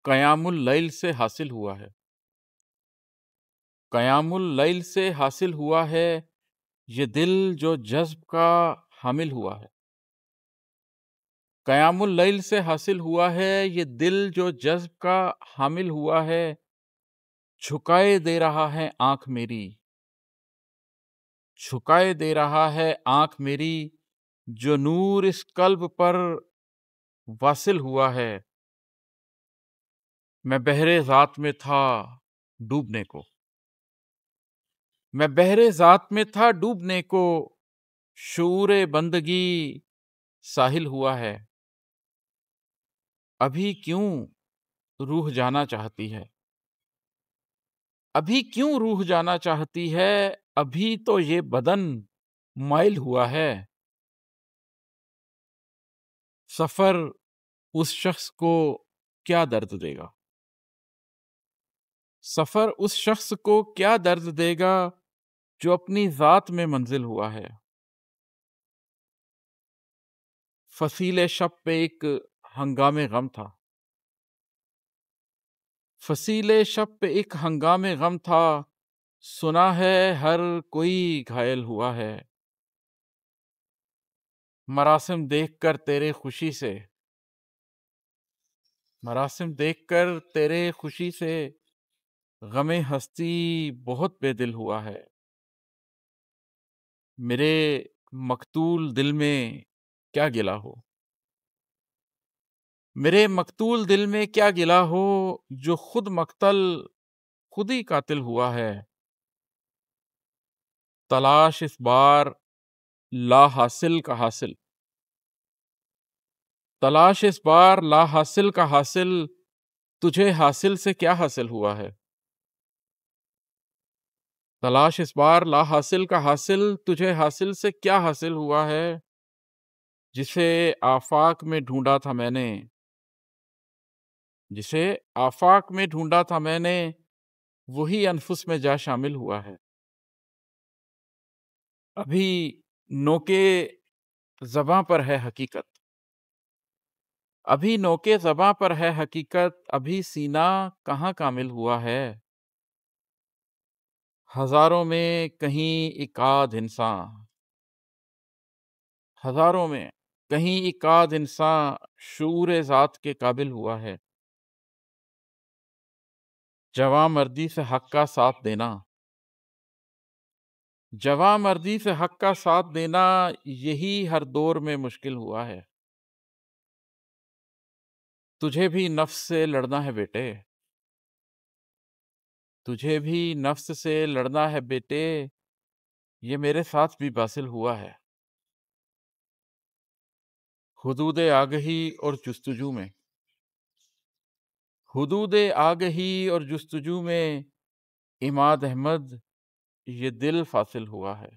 قیام اللیل سے حاصل ہوا ہے۔ قیام اللیل سے حاصل ہوا ہے یہ دل جو جذب کا حامل ہوا ہے۔ قیام اللیل سے حاصل ہوا ہے یہ دل جو جذب کا حامل ہوا ہے، جھکائے دے رہا ہے آنکھ میری، جھکائے دے رہا ہے آنکھ میری، جو نور اس قلب پر واصل ہوا ہے۔ میں بحر ذات میں تھا ڈوبنے کو، میں بحر ذات میں تھا ڈوبنے کو، شعور بندگی ساحل ہوا ہے۔ ابھی کیوں روح جانا چاہتی ہے، ابھی کیوں روح جانا چاہتی ہے، ابھی تو یہ بدن مائل ہوا ہے۔ سفر اس شخص کو کیا درد دے گا، سفر اس شخص کو کیا درد دے گا جو اپنی ذات میں منزل ہوا ہے۔ فصیل شب پہ ایک ہنگام غم تھا، فصیل شب پہ ایک ہنگام غم تھا، سنا ہے ہر کوئی گھائل ہوا ہے۔ مراسم دیکھ کر تیرے خوشی سے، مراسم دیکھ کر تیرے خوشی سے، غم ہستی بہت بے دل ہوا ہے۔ میرے مقتول دل میں کیا گلہ ہو، میرے مقتول دل میں کیا گلہ ہو، جو خود مقتل خود ہی قاتل ہوا ہے۔ تلاش اس بار لا حاصل کا حاصل، تلاش اس بار لا حاصل کا حاصل، تجھے حاصل سے کیا حاصل ہوا ہے۔ تلاش اس بار لا حاصل کا حاصل، تجھے حاصل سے کیا حاصل ہوا ہے۔ جسے آفاق میں ڈھونڈا تھا میں نے، جسے آفاق میں ڈھونڈا تھا میں نے، وہی انفس میں جا شامل ہوا ہے۔ ابھی نوکے زباں پر ہے حقیقت، ابھی نوکے زباں پر ہے حقیقت، ابھی سینہ کہاں کامل ہوا ہے۔ ہزاروں میں کہیں ایک آدھ انسان، ہزاروں میں کہیں ایک آدھ انسان شعور ذات کے قابل ہوا ہے۔ جواں مردی سے حق کا ساتھ دینا، جواں مردی سے حق کا ساتھ دینا، یہی ہر دور میں مشکل ہوا ہے۔ تجھے بھی نفس سے لڑنا ہے بیٹے، تجھے بھی نفس سے لڑنا ہے بیٹے، یہ میرے ساتھ بھی حاصل ہوا ہے۔ حدود آگہی اور جستجو میں، حدود آگہی اور جستجو میں، عماد احمد یہ دل فاصل ہوا ہے۔